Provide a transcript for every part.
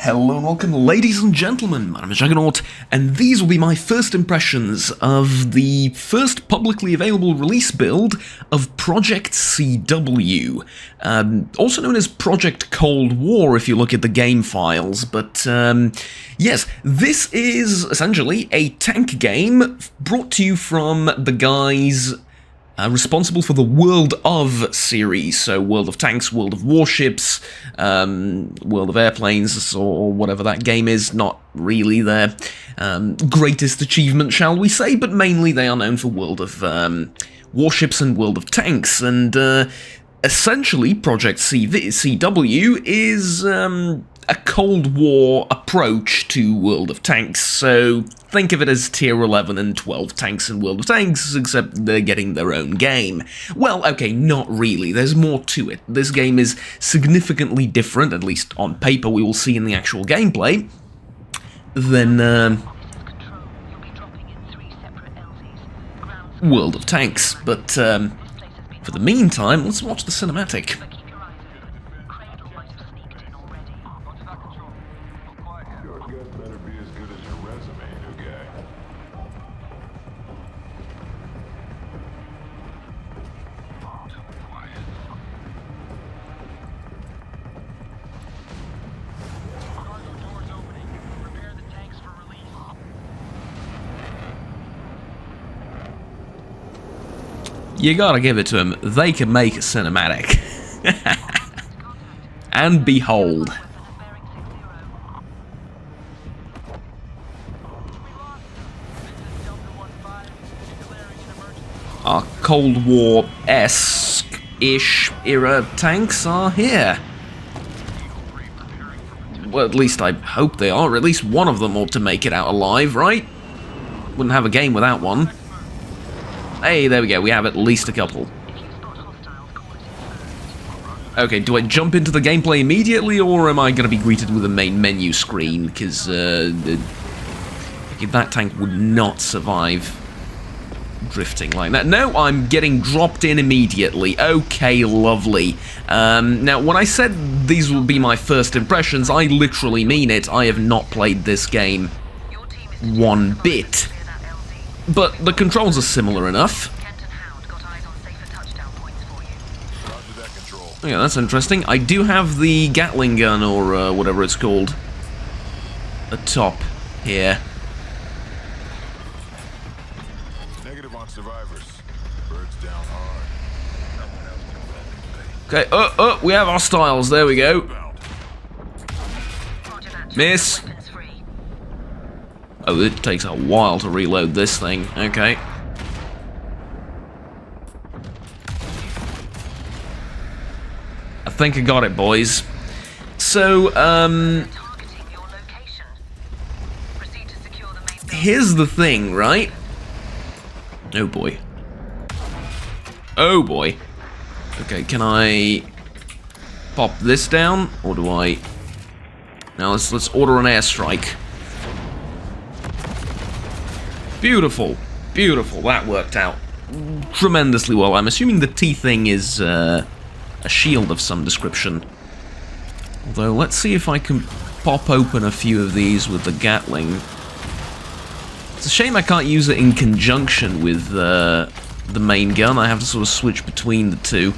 Hello and welcome, ladies and gentlemen. My name is Juggernaut, and these will be my first impressions of the first publicly available release build of Project CW, also known as Project Cold War if you look at the game files, but yes, this is essentially a tank game brought to you from the guys responsible for the World of series, so World of Tanks, World of Warships, World of Airplanes, or whatever that game is. Not really their greatest achievement, shall we say, but mainly they are known for World of Warships and World of Tanks, and essentially Project CW is a Cold War approach to World of Tanks, so think of it as Tier 11 and 12 tanks in World of Tanks, except they're getting their own game. Well, okay, not really, there's more to it. This game is significantly different, at least on paper, we will see in the actual gameplay, than World of Tanks, but for the meantime, let's watch the cinematic. You gotta give it to them, they can make a cinematic. And behold. Our Cold War-esque-ish era tanks are here. Well, at least I hope they are. At least one of them ought to make it out alive, right? Wouldn't have a game without one. Hey, there we go, we have at least a couple. Okay, do I jump into the gameplay immediately, or am I going to be greeted with a main menu screen? Because that tank would not survive drifting like that. No, I'm getting dropped in immediately. Okay, lovely. Now, when I said these will be my first impressions, I literally mean it. I have not played this game one bit. But the controls are similar enough. Yeah, that's interesting. I do have the Gatling gun, or whatever it's called, atop here. Negative on survivors. Birds down hard. Okay, we have hostiles. There we go. Miss. Oh, it takes a while to reload this thing. Okay. I think I got it, boys. So, here's the thing, right? Oh boy. Oh boy. Okay, can I pop this down, or do I? Now let's order an airstrike. Beautiful, beautiful, that worked out tremendously well. I'm assuming the T-thing is a shield of some description. Although, let's see if I can pop open a few of these with the Gatling. It's a shame I can't use it in conjunction with the main gun. I have to sort of switch between the two.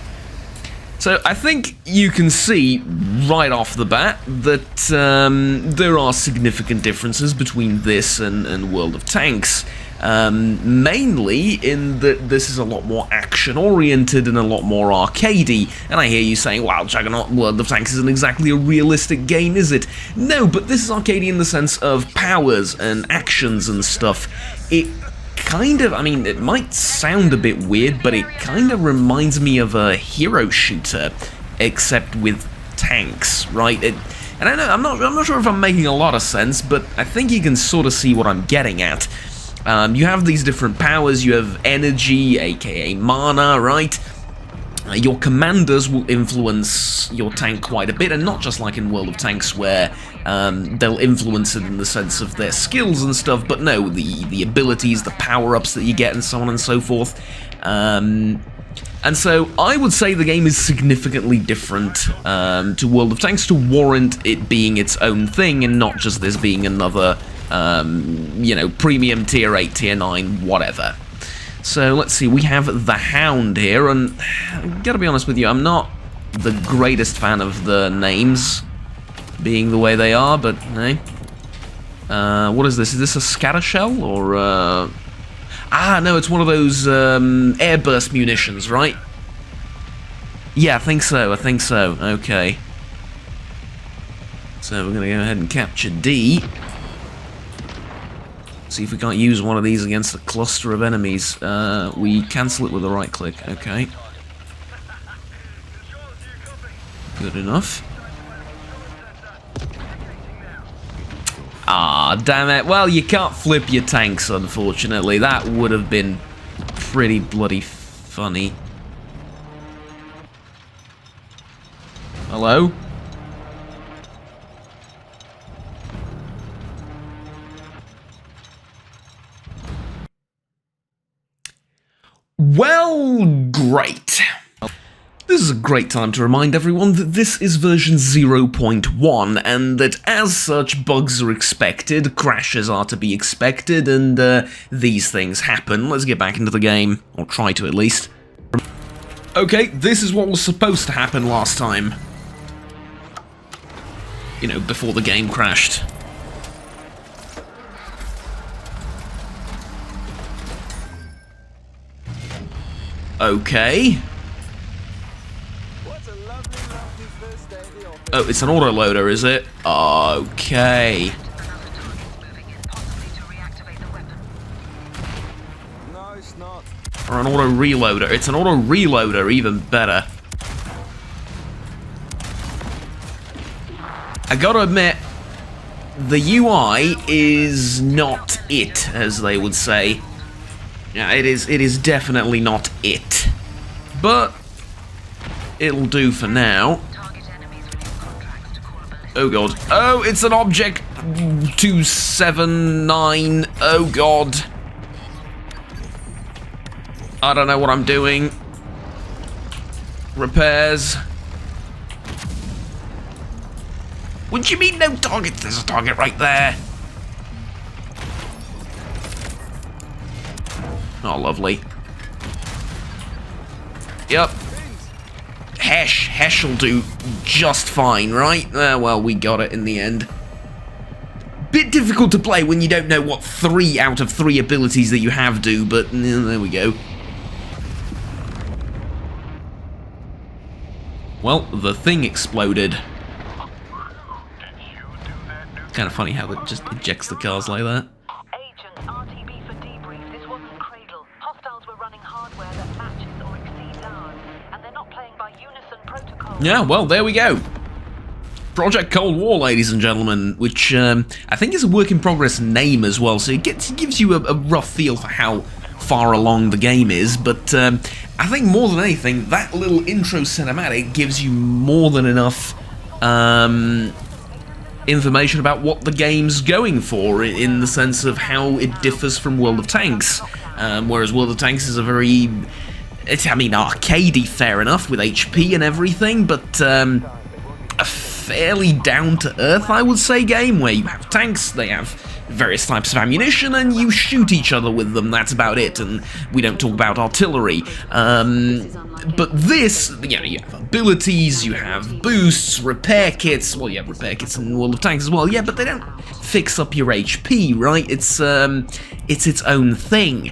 So I think you can see right off the bat that there are significant differences between this and World of Tanks. Mainly in that this is a lot more action-oriented and a lot more arcadey. And I hear you saying, wow, Juggernaut, World of Tanks isn't exactly a realistic game, is it? No, but this is arcadey in the sense of powers and actions and stuff. It kind of, I mean, it might sound a bit weird, but it kind of reminds me of a hero shooter, except with tanks, right? And I know, I'm not sure if I'm making a lot of sense, but I think you can sort of see what I'm getting at. You have these different powers. You have energy, aka mana, right? Your commanders will influence your tank quite a bit, and not just like in World of Tanks where they'll influence it in the sense of their skills and stuff, but no, the abilities, the power-ups that you get, and so on and so forth. And so I would say the game is significantly different to World of Tanks to warrant it being its own thing and not just this being another, you know, premium tier 8, tier 9, whatever. So let's see, we have the Hound here, and I gotta be honest with you, I'm not the greatest fan of the names being the way they are, but hey. What is this? Is this a scatter shell or Ah, no, it's one of those airburst munitions, right? Yeah, I think so, okay. So we're gonna go ahead and capture D. See if we can't use one of these against a cluster of enemies. We cancel it with a right click, okay. Good enough. Ah, damn it. Well, you can't flip your tanks, unfortunately. That would have been pretty bloody funny. Hello? Well, great. This is a great time to remind everyone that this is version 0.1, and that as such, bugs are expected, crashes are to be expected, and these things happen. Let's get back into the game, or try to at least. Okay, this is what was supposed to happen last time. You know, before the game crashed. Okay. Oh, it's an autoloader, is it? Okay. No, it's not. Or an auto reloader. It's an auto reloader, even better. I gotta admit, the UI is not it, as they would say. Yeah, it is definitely not it. But it'll do for now. Oh god. Oh, it's an object 279. Oh god. I don't know what I'm doing. Repairs. What do you mean no target? There's a target right there. Oh, lovely. Yep. Hesh'll do just fine, right? Well, we got it in the end. Bit difficult to play when you don't know what 3 out of 3 abilities that you have do, but there we go. Well, the thing exploded. Kind of funny how it just ejects the cars like that. Agent, RTB for debrief. This wasn't Cradle. Hostiles were running hardware that matches or exceeds ours, and they're not playing by unison protocol. Yeah, well, there we go. Project Cold War, ladies and gentlemen, which I think is a work in progress name as well, so it gives you a rough feel for how far along the game is, but I think more than anything, that little intro cinematic gives you more than enough information about what the game's going for, in the sense of how it differs from World of Tanks. Whereas World of Tanks is a very, I mean, arcadey, fair enough, with HP and everything, but a fairly down-to-earth, I would say, game, where you have tanks, they have various types of ammunition, and you shoot each other with them, that's about it, and we don't talk about artillery. But this, you know, you have abilities, you have boosts, repair kits. Well, you have repair kits in World of Tanks as well, yeah, but they don't fix up your HP, right? It's its own thing.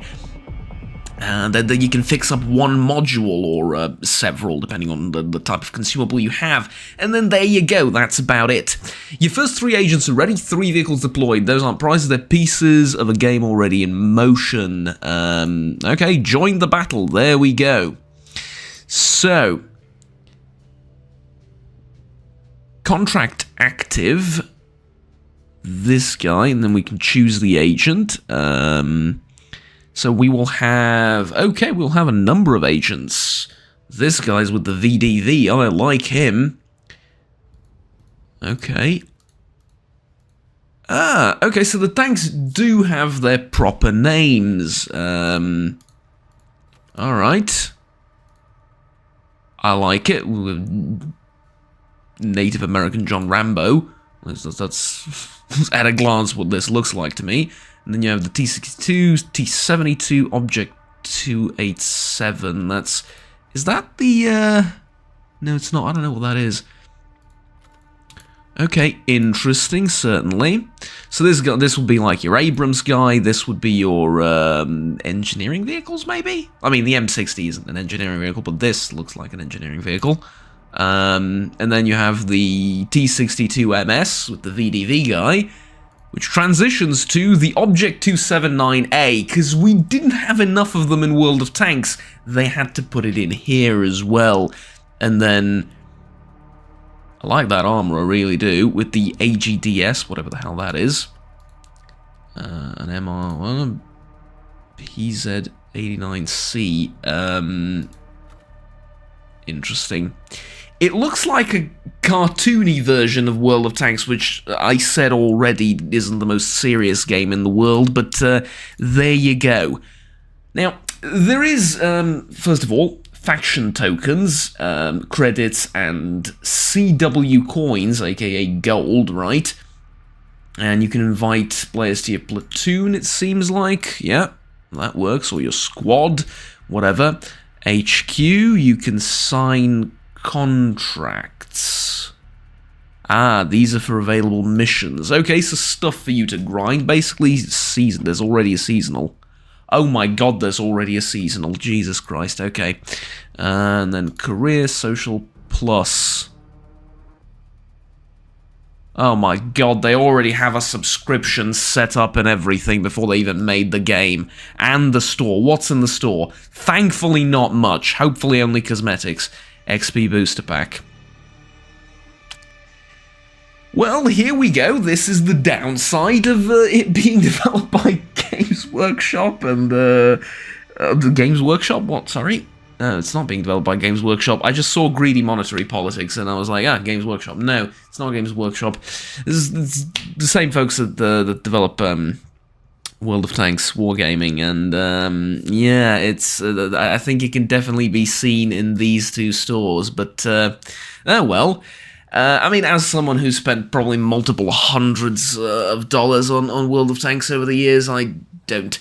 That you can fix up one module or several, depending on the type of consumable you have, and then there you go, that's about it. Your first 3 agents are ready, 3 vehicles deployed. Those aren't prizes, they're pieces of a game already in motion. Okay, join the battle, there we go. So, contract active, this guy, and then we can choose the agent. So we will have, okay, we'll have a number of agents. This guy's with the VDV, I like him. Okay. Ah, okay, so the tanks do have their proper names. Alright. I like it. Native American John Rambo. That's at a glance what this looks like to me. And then you have the T-62, T-72, Object 287. That's... Is that the... No, it's not. I don't know what that is. Okay, interesting, certainly. So this will be like your Abrams guy. This would be your engineering vehicles, maybe? I mean, the M60 isn't an engineering vehicle, but this looks like an engineering vehicle. And then you have the T-62MS with the VDV guy, which transitions to the Object 279A, because we didn't have enough of them in World of Tanks. They had to put it in here as well. And then... I like that armor, I really do, with the AGDS, whatever the hell that is. An MR, well, PZ89C. Interesting. It looks like a cartoony version of World of Tanks, which I said already isn't the most serious game in the world, but there you go. Now, there is, first of all, faction tokens, credits, and CW coins, aka gold, right? And you can invite players to your platoon, it seems like. Yeah, that works. Or your squad, whatever. HQ, you can sign contracts. Ah, these are for available missions. Okay, so stuff for you to grind. Basically, season. There's already a seasonal. Oh my god, there's already a seasonal. Jesus Christ, okay. And then career, social, plus. Oh my god, they already have a subscription set up and everything before they even made the game. And the store. What's in the store? Thankfully not much. Hopefully only cosmetics. XP booster pack. Well, here we go. This is the downside of it being developed by Games Workshop and the Games Workshop. What? Sorry, no, it's not being developed by Games Workshop. I just saw greedy monetary politics and I was like, Games Workshop. No, it's not Games Workshop. This is the same folks that develop World of Tanks Wargaming, and yeah, it's. I think it can definitely be seen in these two stores, but oh well. I mean, as someone who's spent probably multiple hundreds of dollars on World of Tanks over the years, I don't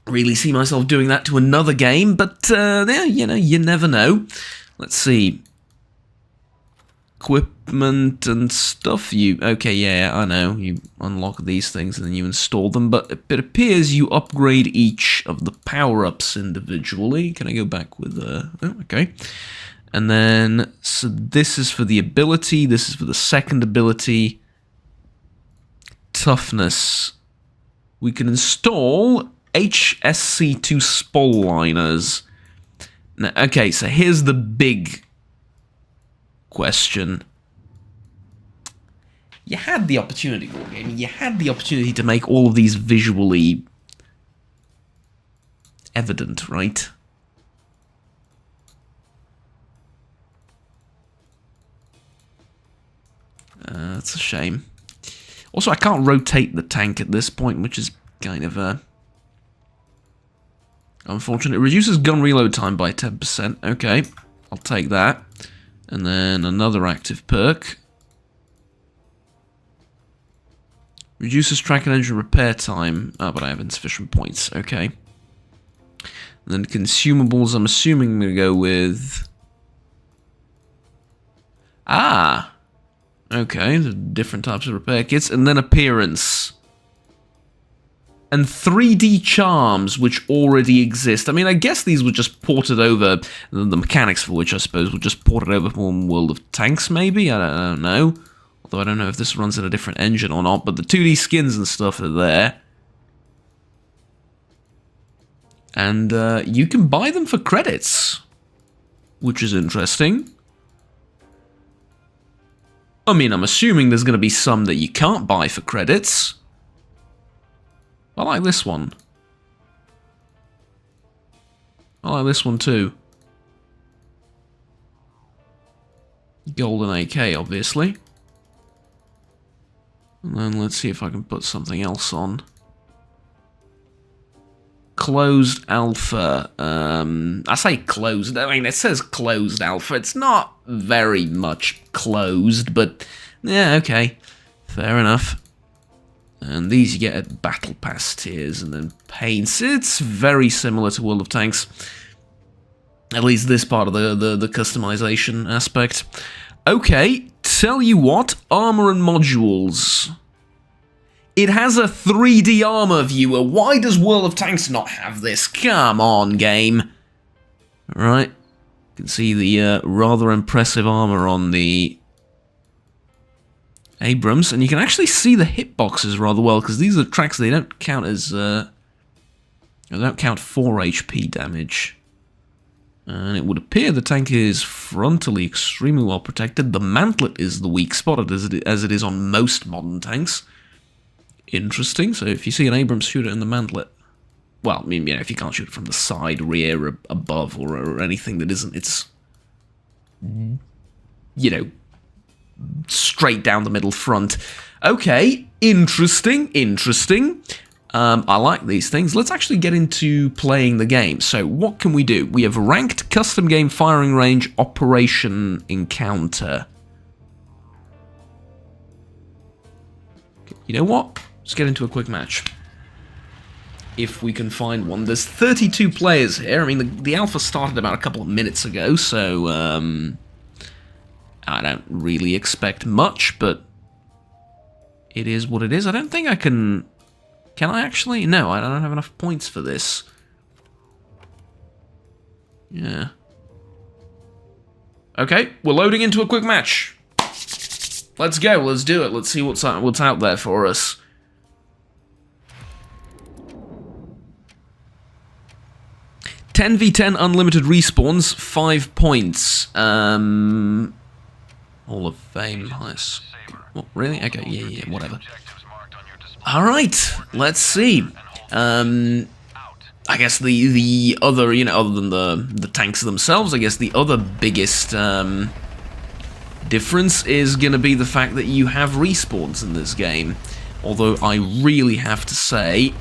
really see myself doing that to another game, but, yeah, you know, you never know. Let's see. Equipment and stuff, okay, yeah, I know, you unlock these things and then you install them, but it appears you upgrade each of the power-ups individually. Can I go back with, oh, okay. And then, so this is for the ability, this is for the second ability. Toughness. We can install HSC2 Spall Liners. Now, okay, so here's the big question. You had the opportunity, Wargaming, you had the opportunity to make all of these visually evident, right? That's a shame. Also, I can't rotate the tank at this point, which is kind of unfortunate. It reduces gun reload time by 10%. Okay, I'll take that. And then another active perk. Reduces track and engine repair time. Oh, but I have insufficient points. Okay. And then consumables, I'm assuming I'm going to go with... Ah! Okay, the different types of repair kits, and then appearance. And 3D charms, which already exist. I mean, I guess these were just ported over, the mechanics for which I suppose were just ported over from World of Tanks, maybe? I don't know. Although I don't know if this runs in a different engine or not, but the 2D skins and stuff are there. And you can buy them for credits, which is interesting. I mean, I'm assuming there's going to be some that you can't buy for credits. I like this one. I like this one too. Golden AK, obviously. And then let's see if I can put something else on. closed alpha. I say closed. I mean, it says closed alpha. It's not very much closed, but yeah, okay. Fair enough. And these you get at Battle Pass tiers, and then paints. It's very similar to World of Tanks. At least this part of the customization aspect. Okay, tell you what, armor and modules. It has a 3D armor viewer. Why does World of Tanks not have this? Come on, game. Right. You can see the rather impressive armor on the Abrams, and you can actually see the hitboxes rather well, because these are tracks, they don't count as, they don't count 4 HP damage. And it would appear the tank is frontally extremely well protected. The mantlet is the weak spot, as it is on most modern tanks. Interesting. So if you see an Abrams shoot it in the mantlet, well, I mean, you know, if you can't shoot it from the side, rear, above, or anything that isn't, it's, you know, straight down the middle front. Okay, interesting. I like these things. Let's actually get into playing the game. So what can we do? We have ranked custom game firing range operation encounter. You know what? Let's get into a quick match. If we can find one. There's 32 players here. I mean, the alpha started about a couple of minutes ago, so I don't really expect much, but it is what it is. I don't think I can... Can I actually? No, I don't have enough points for this. Yeah. Okay, we're loading into a quick match. Let's go, let's do it. Let's see what's out there for us. $10v10 unlimited respawns, 5 points. Hall of Fame, nice. What, really? Okay, yeah, whatever. Alright, let's see. I guess the other, you know, other than the tanks themselves, I guess the other biggest difference is going to be the fact that you have respawns in this game. Although I really have to say,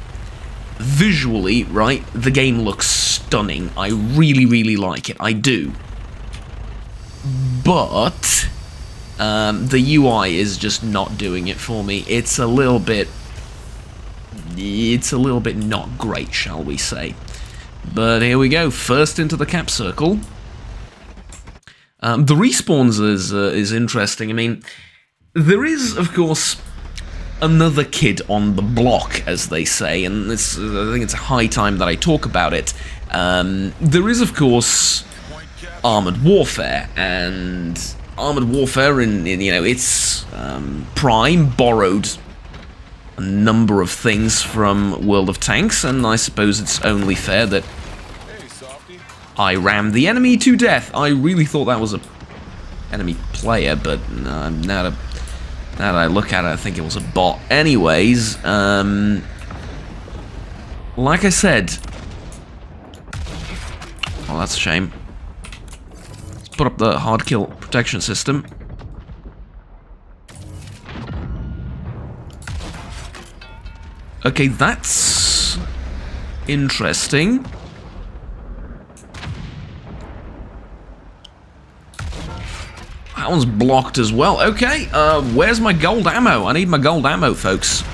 visually, right, the game looks stunning. I really like it. I do. But the UI is just not doing it for me. It's a little bit not great, shall we say. But here we go, first into the cap circle. The respawns is interesting. I mean, there is, of course, another kid on the block, as they say, and I think it's a high time that I talk about it. There is, of course, Armored Warfare, and Armored Warfare in you know, its prime borrowed a number of things from World of Tanks, and I suppose it's only fair that I rammed the enemy to death. I really thought that was a enemy player, but now that I look at it, I think it was a bot. Anyways, like I said, well, that's a shame. Let's put up the hard kill protection system. Okay, that's interesting. That one's blocked as well. Okay, where's my gold ammo? I need my gold ammo, folks.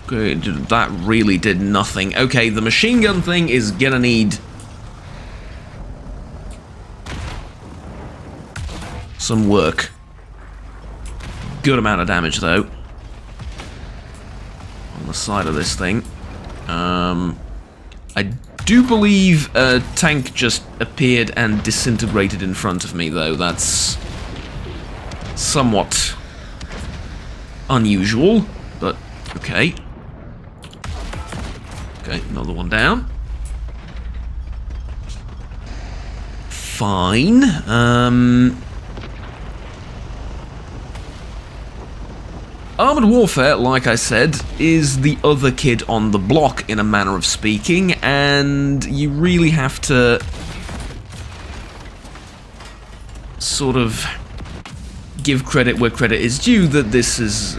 Good, that really did nothing. Okay, the machine gun thing is gonna need some work. Good amount of damage, though. On the side of this thing. I do believe a tank just appeared and disintegrated in front of me, though. That's somewhat unusual, but okay. Okay, another one down. Fine. Armored Warfare, like I said, is the other kid on the block, in a manner of speaking, and you really have to sort of give credit where credit is due, that this is,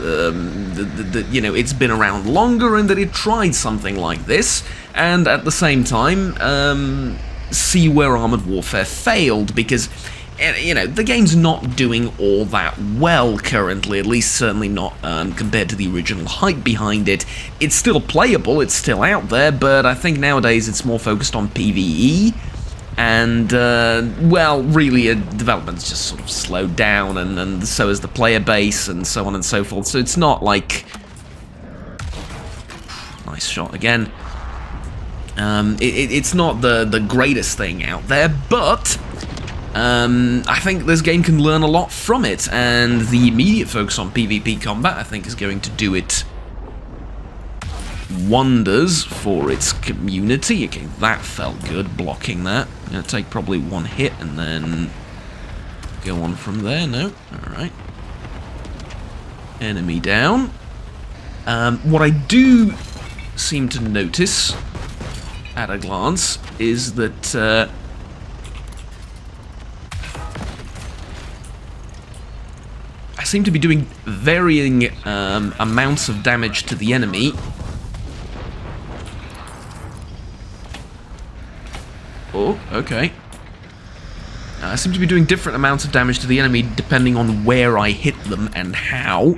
you know, it's been around longer and that it tried something like this, and at the same time, see where Armored Warfare failed, because, you know, the game's not doing all that well currently, at least certainly not compared to the original hype behind it. It's still playable, it's still out there, but I think nowadays it's more focused on PvE, and, well, really, development's just sort of slowed down, and so is the player base, and so on and so forth, so it's not like... Nice shot again. It's not the greatest thing out there, but... I think this game can learn a lot from it, and the immediate focus on PvP combat, I think, is going to do it wonders for its community. Okay, that felt good, blocking that. I'm gonna take probably one hit and then go on from there. No? Alright. Enemy down. What I do seem to notice at a glance is that I seem to be doing varying amounts of damage to the enemy. Oh, okay. I seem to be doing different amounts of damage to the enemy depending on where I hit them and how.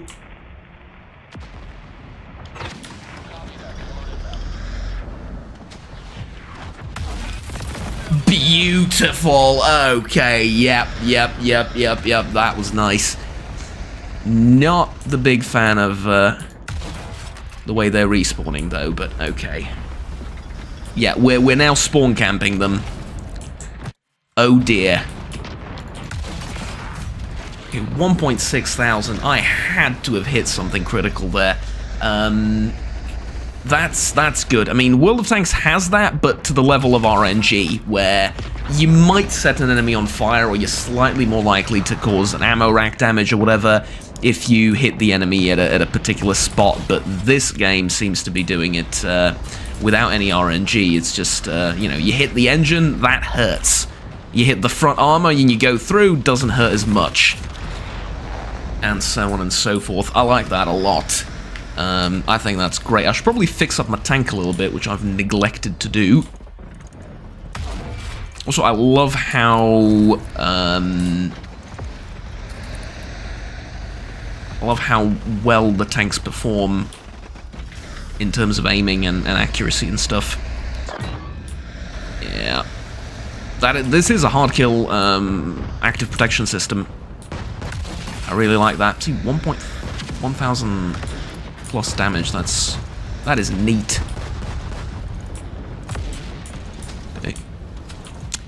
Beautiful! Okay, yep, that was nice. Not the big fan of the way they're respawning, though, but okay. Yeah, we're now spawn camping them. Oh dear. Okay, 1.6 thousand. I had to have hit something critical there. That's good. I mean, World of Tanks has that, but to the level of RNG, where you might set an enemy on fire, or you're slightly more likely to cause an ammo rack damage or whatever if you hit the enemy at a particular spot, but this game seems to be doing it without any RNG. It's just, you know, you hit the engine, that hurts. You hit the front armor and you go through, doesn't hurt as much. And so on and so forth. I like that a lot. I think that's great. I should probably fix up my tank a little bit, which I've neglected to do. Also, I love how... I love how well the tanks perform in terms of aiming and accuracy and stuff. Yeah. This is a hard kill active protection system. I really like that. See, 1,000 plus damage. That is neat. Okay.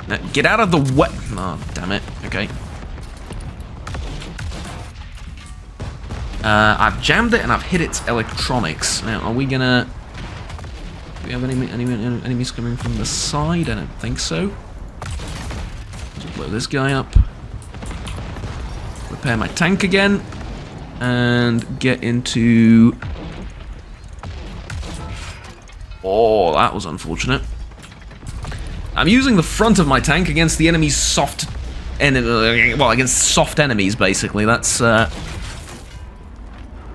Now, get out of the way. Oh, damn it. Okay. I've jammed it and I've hit its electronics. Now, are we gonna... Do we have any enemies coming from the side? I don't think so. Just blow this guy up. Repair my tank again. And get into... Oh, that was unfortunate. I'm using the front of my tank against the enemy's soft... well, against soft enemies, basically. That's...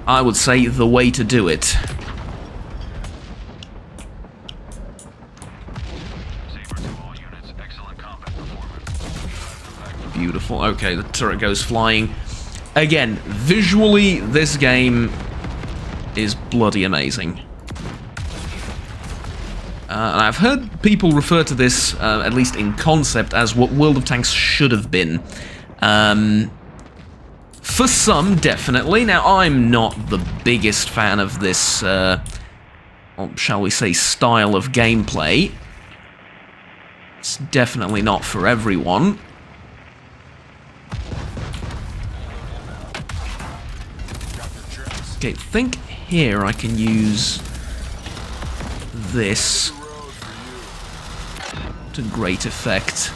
I would say the way to do it. Beautiful. Okay, the turret goes flying. Again, visually, this game is bloody amazing. And I've heard people refer to this, at least in concept, as what World of Tanks should have been. For some, definitely. Now, I'm not the biggest fan of this, shall we say, style of gameplay. It's definitely not for everyone. Okay, I think here I can use this to great effect.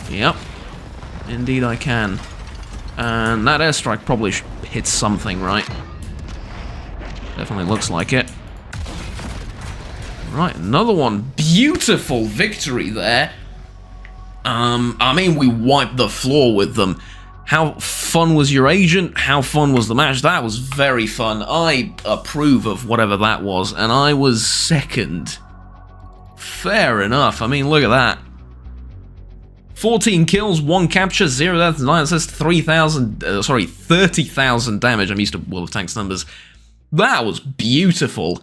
Yep. Indeed I can. And that airstrike probably hits something, right? Definitely looks like it. Right, another one. Beautiful victory there. I mean, we wiped the floor with them. How fun was your agent? How fun was the match? That was very fun. I approve of whatever that was, and I was second. Fair enough. I mean, look at that. 14 kills, 1 capture, 0 deaths, 9 assists, 30,000 damage. I'm used to World of Tanks numbers. That was beautiful.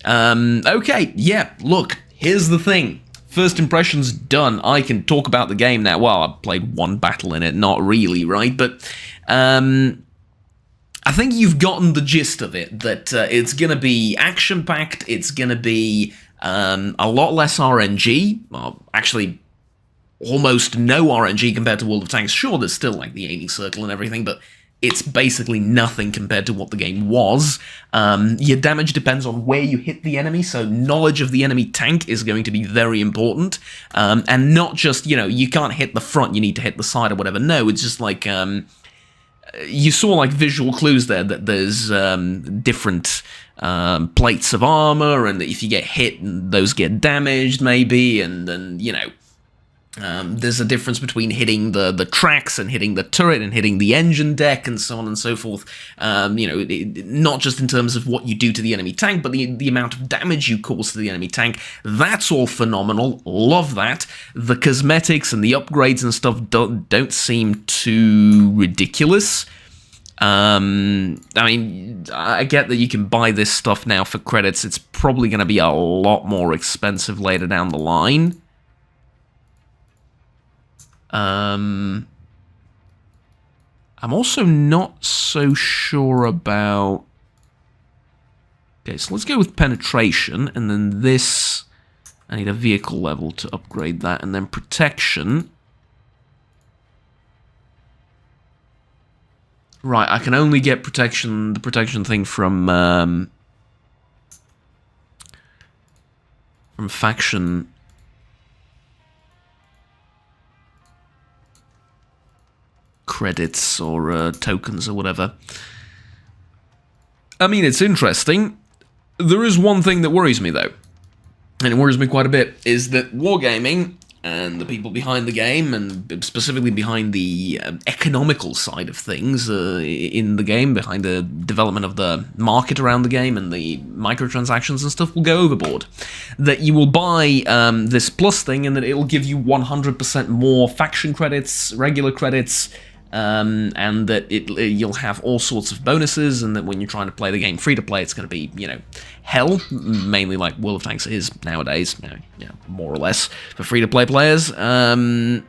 Okay, yeah, look, here's the thing. First impressions done. I can talk about the game now. Well, I've played 1 battle in it, not really, right? But I think you've gotten the gist of it, that it's going to be action-packed, it's going to be a lot less RNG. Well, actually, almost no RNG compared to World of Tanks. Sure, there's still, like, the aiming circle and everything, but it's basically nothing compared to what the game was. Your damage depends on where you hit the enemy, so knowledge of the enemy tank is going to be very important. And not just, you know, you can't hit the front, you need to hit the side or whatever. No, it's just like, you saw, like, visual clues there that there's different plates of armor, and if you get hit, those get damaged, maybe, and then, you know, there's a difference between hitting the tracks and hitting the turret and hitting the engine deck and so on and so forth. You know, not just in terms of what you do to the enemy tank, but the amount of damage you cause to the enemy tank. That's all phenomenal. Love that. The cosmetics and the upgrades and stuff don't seem too ridiculous. I mean, I get that you can buy this stuff now for credits. It's probably going to be a lot more expensive later down the line. I'm also not so sure about... Okay, so let's go with penetration, and then this... I need a vehicle level to upgrade that, and then protection. Right, I can only get protection, the protection thing from faction... credits or tokens or whatever. I mean, it's interesting. There is one thing that worries me, though, and it worries me quite a bit, is that Wargaming and the people behind the game, and specifically behind the economical side of things in the game, behind the development of the market around the game and the microtransactions and stuff, will go overboard. That you will buy this plus thing, and that it'll give you 100% more faction credits, regular credits, and that you'll have all sorts of bonuses, and that when you're trying to play the game free-to-play, it's going to be, you know, hell, mainly like World of Tanks is nowadays, you know, more or less, for free-to-play players, and,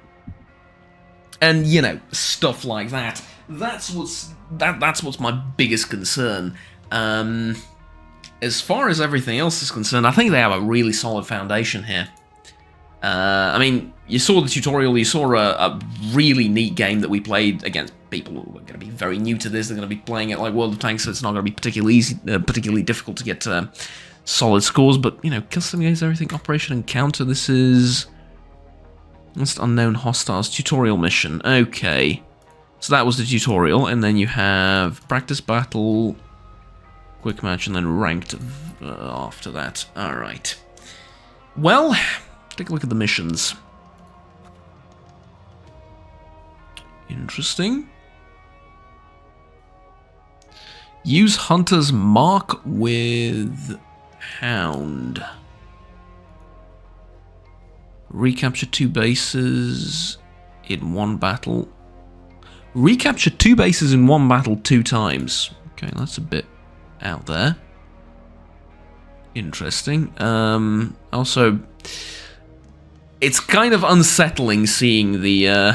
you know, stuff like that. That's what's my biggest concern. As far as everything else is concerned, I think they have a really solid foundation here. I mean, you saw the tutorial, you saw a really neat game that we played against people who are going to be very new to this. They're going to be playing it like World of Tanks, so it's not going to be particularly easy, particularly difficult to get solid scores. But, you know, customize everything, Operation Encounter. This is just Unknown Hostiles tutorial mission. Okay, so that was the tutorial, and then you have Practice Battle, Quick Match, and then Ranked after that. All right. Well, take a look at the missions. Interesting. Use Hunter's Mark with Hound. Recapture 2 bases in 1 battle. Recapture 2 bases in 1 battle 2 times. Okay, that's a bit out there. Interesting. Also, it's kind of unsettling seeing the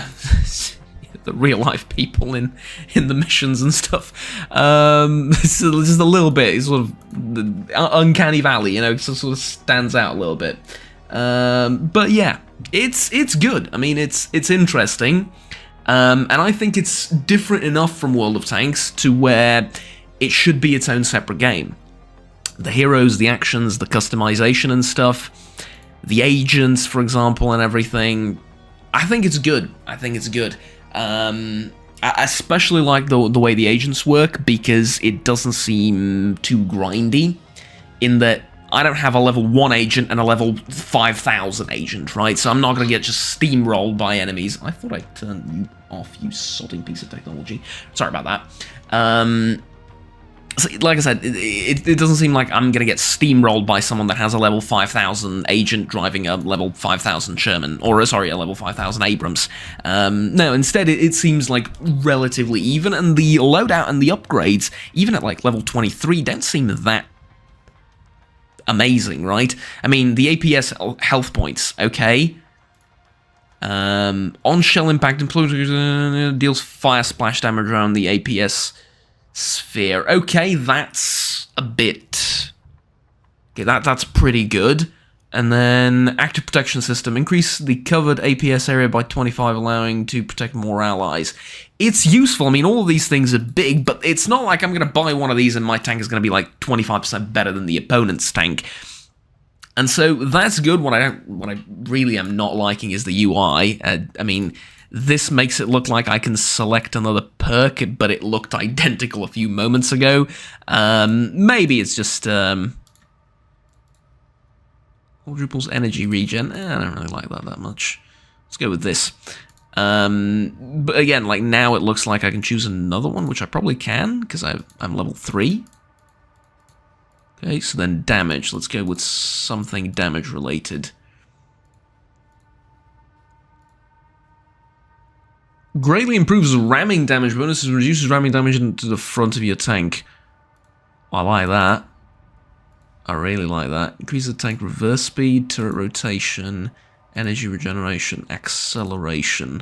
the real life people in the missions and stuff. It's just a little bit, it's sort of uncanny valley, you know, it sort of stands out a little bit. But yeah, it's good. I mean, it's interesting, and I think it's different enough from World of Tanks to where it should be its own separate game. The heroes, the actions, the customization and stuff, the agents, for example, and everything. I think it's good. I think it's good. I especially like the way the agents work, because it doesn't seem too grindy, in that I don't have a level 1 agent and a level 5,000 agent, right? So I'm not going to get just steamrolled by enemies. I thought I turned you off, you sodding piece of technology. Sorry about that. So, like I said, it doesn't seem like I'm going to get steamrolled by someone that has a level 5,000 agent driving a level 5,000 Sherman, or sorry, a level 5,000 Abrams. No, instead it seems like relatively even, and the loadout and the upgrades, even at like level 23, don't seem that amazing, right? I mean, the APS health points, okay. On shell impact, deals fire splash damage around the APS sphere. Okay, that's a bit... Okay, that's pretty good. And then active protection system. Increase the covered APS area by 25, allowing to protect more allies. It's useful. I mean, all of these things are big, but it's not like I'm going to buy one of these and my tank is going to be like 25% better than the opponent's tank. And so that's good. What I really am not liking is the UI. I mean, this makes it look like I can select another perk, but it looked identical a few moments ago. Maybe it's just quadruples energy regen. I don't really like that much. Let's go with this. But again, like now it looks like I can choose another one, which I probably can because I'm level 3. Okay, so then damage. Let's go with something damage related. Greatly improves ramming damage bonuses, reduces ramming damage into the front of your tank. I like that. I really like that. Increases the tank reverse speed, turret rotation, energy regeneration, acceleration.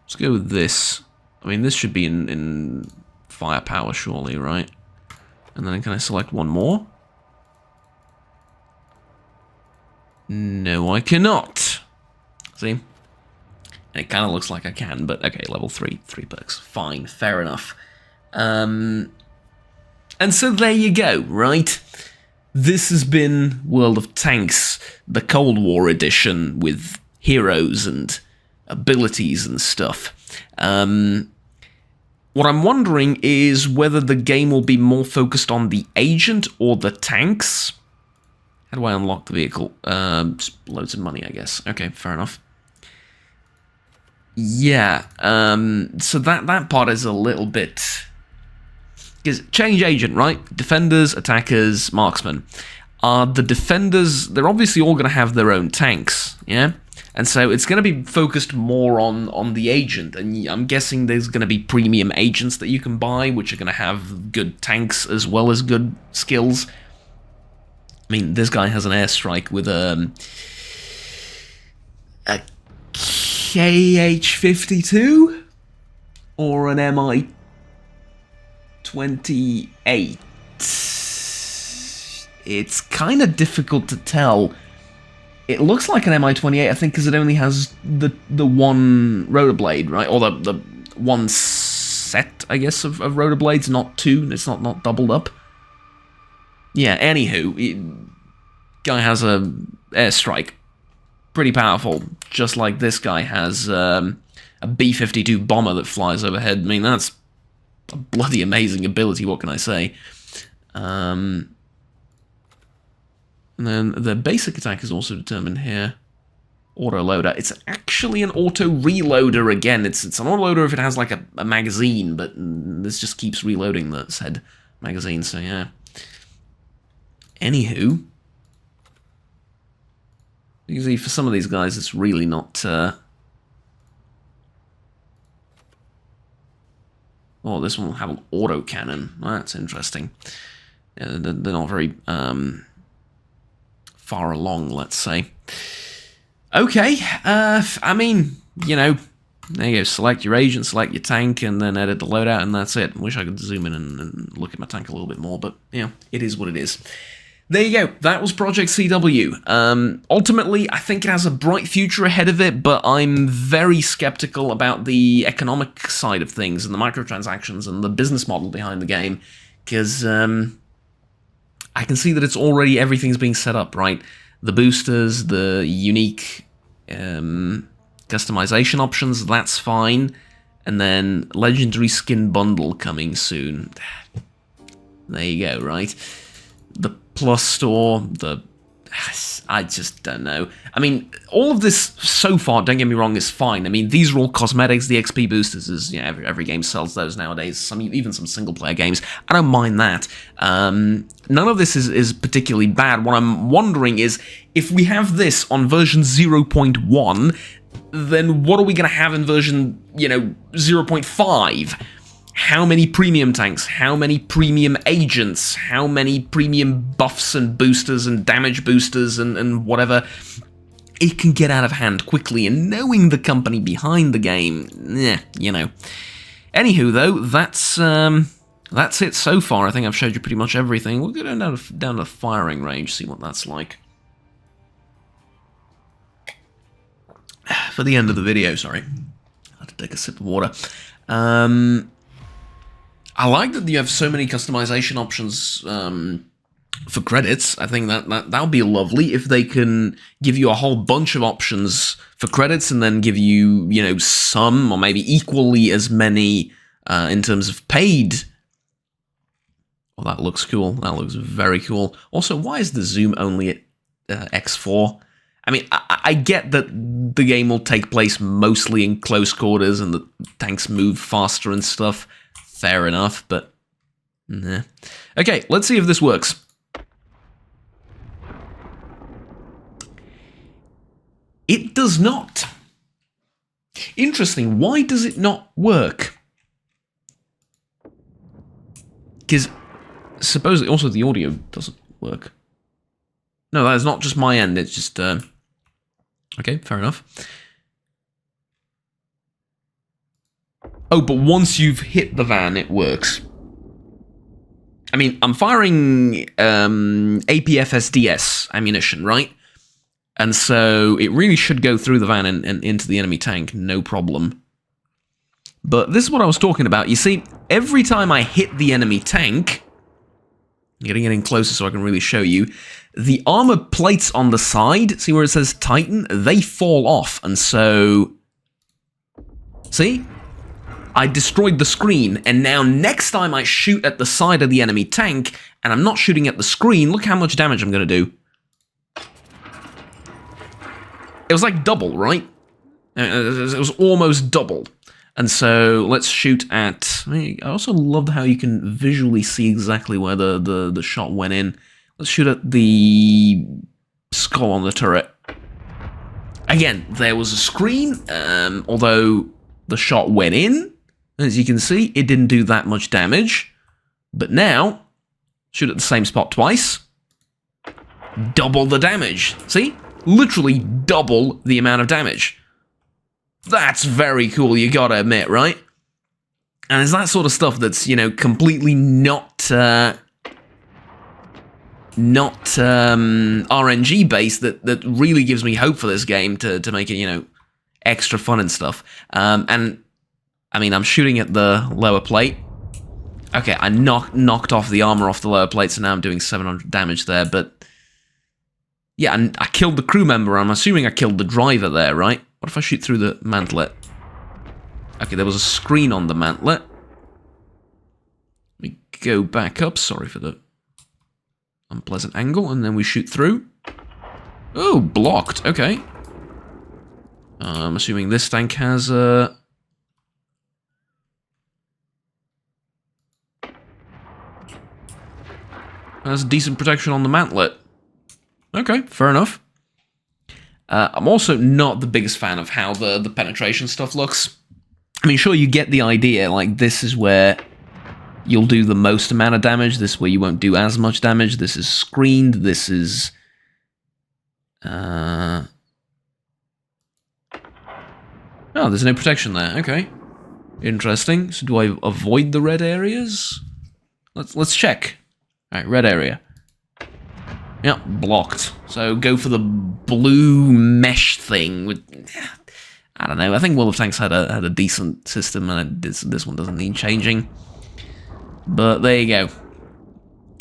Let's go with this. I mean, this should be in firepower, surely, right? And then can I select one more? No, I cannot. See? And it kind of looks like I can, but okay, level 3 perks. Fine, fair enough. And so there you go, right? This has been World of Tanks, the Cold War edition with heroes and abilities and stuff. What I'm wondering is whether the game will be more focused on the agent or the tanks. How do I unlock the vehicle? Just loads of money, I guess. Okay, fair enough. Yeah, so that part is a little bit... Because change agent, right? Defenders, attackers, marksmen. The defenders, they're obviously all going to have their own tanks, yeah? And so it's going to be focused more on the agent, and I'm guessing there's going to be premium agents that you can buy, which are going to have good tanks as well as good skills. I mean, this guy has an airstrike with a KH-52 or an MI-28. It's kind of difficult to tell. It looks like an MI-28, I think, because it only has the one rotor blade, right? Or the one set, I guess, of rotor blades, not two. It's not doubled up. Yeah, anywho, guy has a airstrike. Pretty powerful, just like this guy has a B-52 bomber that flies overhead. I mean, that's a bloody amazing ability, what can I say? And then the basic attack is also determined here. Auto loader. It's actually an auto reloader again. It's an auto loader if it has like a magazine, but this just keeps reloading the said magazine, so yeah. Anywho, you can see for some of these guys it's really not... Oh, this one will have an autocannon. That's interesting. Yeah, they're not very far along, let's say. Okay, I mean, you know, there you go. Select your agent, select your tank, and then edit the loadout, and that's it. Wish I could zoom in and look at my tank a little bit more, but, yeah, it is what it is. There you go. That was Project CW. Ultimately, I think it has a bright future ahead of it, but I'm very skeptical about the economic side of things and the microtransactions and the business model behind the game, because I can see that it's already, everything's being set up, right? The boosters, the unique customization options, that's fine. And then legendary skin bundle coming soon. There you go, right? The plus store, I just don't know. I mean, all of this so far, don't get me wrong, is fine. I mean, these are all cosmetics, the XP boosters, is, you know, every game sells those nowadays, even some single-player games. I don't mind that. None of this is particularly bad. What I'm wondering is, if we have this on version 0.1, then what are we going to have in version, you know, 0.5? How many premium tanks? How many premium agents? How many premium buffs and boosters and damage boosters and whatever? It can get out of hand quickly, and knowing the company behind the game, you know. Anywho, though, that's it so far. I think I've showed you pretty much everything. We'll go down to firing range, see what that's like. For the end of the video, sorry. I had to take a sip of water. I like that you have so many customization options for credits. I think that'll be lovely if they can give you a whole bunch of options for credits and then give you, you know, some or maybe equally as many in terms of paid. Well, that looks cool. That looks very cool. Also, why is the zoom only at X4? I mean, I get that the game will take place mostly in close quarters and the tanks move faster and stuff. Fair enough, but nah. Okay, let's see if this works. It does not. Interesting, why does it not work? Because supposedly also the audio doesn't work. No, that is not just my end, it's just... Okay, fair enough. Oh, but once you've hit the van, it works. I mean, I'm firing APFSDS ammunition, right? And so it really should go through the van and into the enemy tank, no problem. But this is what I was talking about. You see, every time I hit the enemy tank... I'm getting in closer so I can really show you. The armor plates on the side, see where it says Titan? They fall off, and so... See? I destroyed the screen, and now next time I shoot at the side of the enemy tank, and I'm not shooting at the screen, look how much damage I'm going to do. It was like double, right? It was almost double. And so let's shoot at... I also love how you can visually see exactly where the shot went in. Let's shoot at the skull on the turret. Again, there was a screen, although the shot went in. As you can see, it didn't do that much damage. But now, shoot at the same spot twice. Double the damage. See? Literally double the amount of damage. That's very cool, you gotta admit, right? And it's that sort of stuff that's, you know, completely not RNG based that really gives me hope for this game to make it, you know, extra fun and stuff. And I mean, I'm shooting at the lower plate. Okay, I knocked off the armor off the lower plate, so now I'm doing 700 damage there, but... Yeah, and I killed the crew member, I'm assuming I killed the driver there, right? What if I shoot through the mantlet? Okay, there was a screen on the mantlet. Let me go back up, sorry for the unpleasant angle, and then we shoot through. Oh, blocked, okay. I'm assuming this tank has decent protection on the mantlet. Okay, fair enough. I'm also not the biggest fan of how the penetration stuff looks. I mean, sure, you get the idea, like, this is where you'll do the most amount of damage, this is where you won't do as much damage, this is screened, this is... Oh, there's no protection there, okay. Interesting. So do I avoid the red areas? Let's check. Alright, red area. Yeah, blocked. So go for the blue mesh thing. With, I don't know. I think World of Tanks had a decent system, and this one doesn't need changing. But there you go.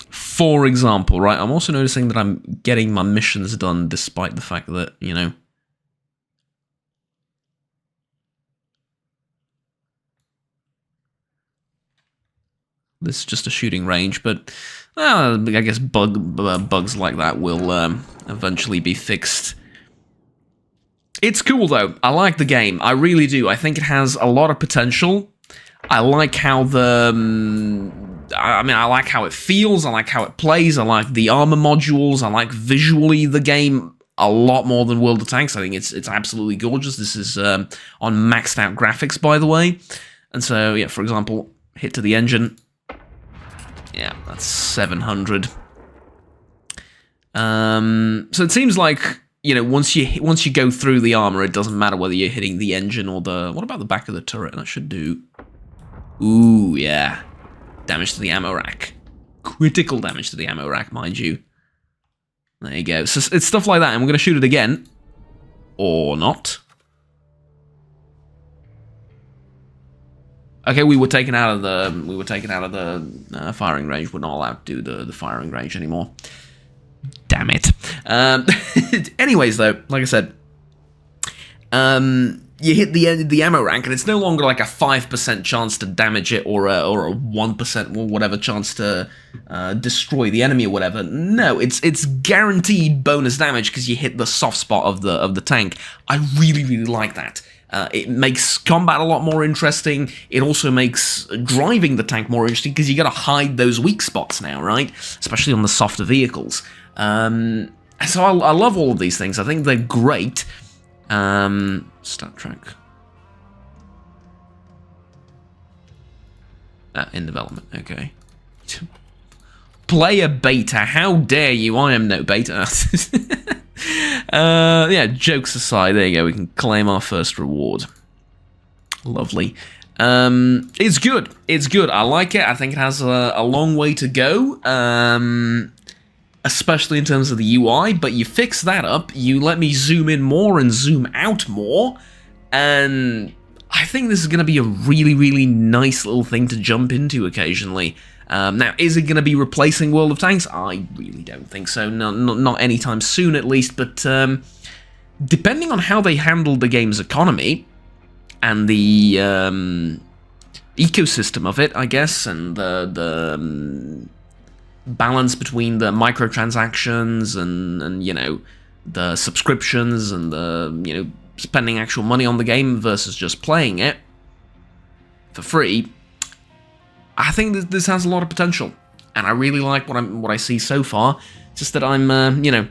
For example, right? I'm also noticing that I'm getting my missions done, despite the fact that, you know, This is just a shooting range, but I guess bugs like that will eventually be fixed. It's cool, though. I like the game. I really do. I think it has a lot of potential. I like how I like how it feels. I like how it plays. I like the armor modules. I like visually the game a lot more than World of Tanks. I think it's absolutely gorgeous. This is on maxed out graphics, by the way. And so, yeah, for example, hit to the engine. Yeah, that's 700. So it seems like, you know, once you go through the armor, it doesn't matter whether you're hitting the engine or the... What about the back of the turret? That should do... Ooh, yeah. Damage to the ammo rack. Critical damage to the ammo rack, mind you. There you go. So it's stuff like that, and we're going to shoot it again. Or not. Okay, we were taken out of the firing range. We're not allowed to do the firing range anymore. Damn it. Anyways, though, like I said, you hit the ammo rack, and it's no longer like a 5% chance to damage it, or a 1% or whatever chance to destroy the enemy or whatever. No, it's guaranteed bonus damage because you hit the soft spot of the tank. I really, really like that. It makes combat a lot more interesting. It also makes driving the tank more interesting because you got to hide those weak spots now, right? Especially on the softer vehicles. So I love all of these things. I think they're great. Stat track. In development, okay. Player beta, how dare you? I am no beta. Yeah, jokes aside, there you go. We can claim our first reward. Lovely. It's good. It's good. I like it. I think it has a long way to go. Especially in terms of the UI, but you fix that up, you let me zoom in more and zoom out more, and I think this is going to be a really, really nice little thing to jump into occasionally. Now, is it going to be replacing World of Tanks? I really don't think so, not anytime soon at least, but depending on how they handle the game's economy, and the ecosystem of it, I guess, and the balance between the microtransactions and you know, the subscriptions and the, you know, spending actual money on the game versus just playing it for free, I think this has a lot of potential, and I really like what I see so far. Just that I'm, you know,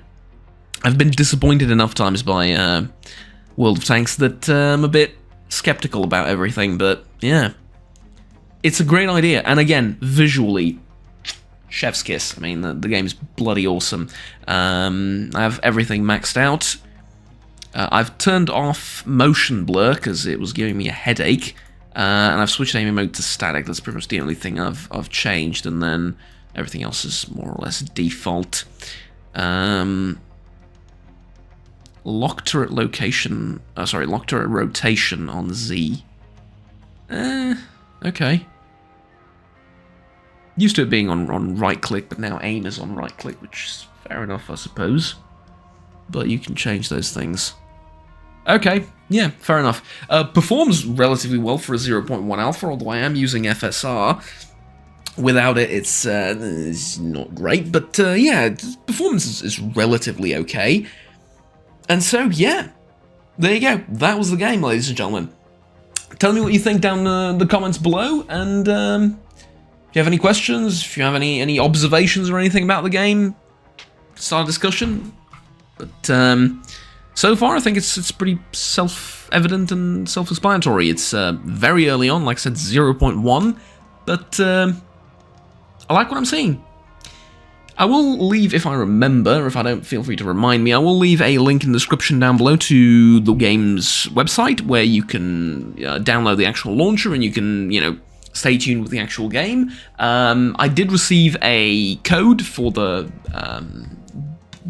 I've been disappointed enough times by World of Tanks that I'm a bit skeptical about everything, but yeah, it's a great idea, and again, visually, chef's kiss. I mean, the game's bloody awesome. I have everything maxed out. I've turned off motion blur because it was giving me a headache, and I've switched aiming mode to static. That's pretty much the only thing I've changed, and then everything else is more or less default. Lock turret location. Sorry, lock turret rotation on Z. Okay. Used to it being on right click, but now aim is on right click, which is fair enough, I suppose. But you can change those things. Okay, yeah, fair enough. Performs relatively well for a 0.1 alpha, although I am using FSR. Without it, it's not great, but yeah, performance is relatively okay. And so, yeah, there you go. That was the game, ladies and gentlemen. Tell me what you think down the comments below, and if you have any questions, if you have any observations or anything about the game, start a discussion. But so far, I think it's pretty self-evident and self-explanatory. It's very early on, like I said, 0.1, but I like what I'm seeing. I will leave, if I remember, if I don't, feel free to remind me, I will leave a link in the description down below to the game's website, where you can download the actual launcher and you can, you know, stay tuned with the actual game. I did receive a code for the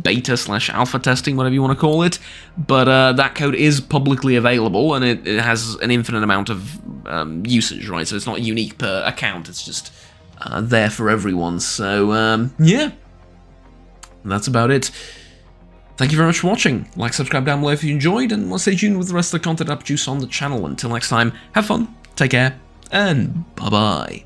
beta/alpha testing, whatever you want to call it, but that code is publicly available, and it has an infinite amount of usage, right? So it's not unique per account, it's just there for everyone. So yeah, that's about it. Thank you very much for watching. Like, subscribe down below if you enjoyed, and stay tuned with the rest of the content I produce on the channel. Until next time, have fun, take care, and bye-bye.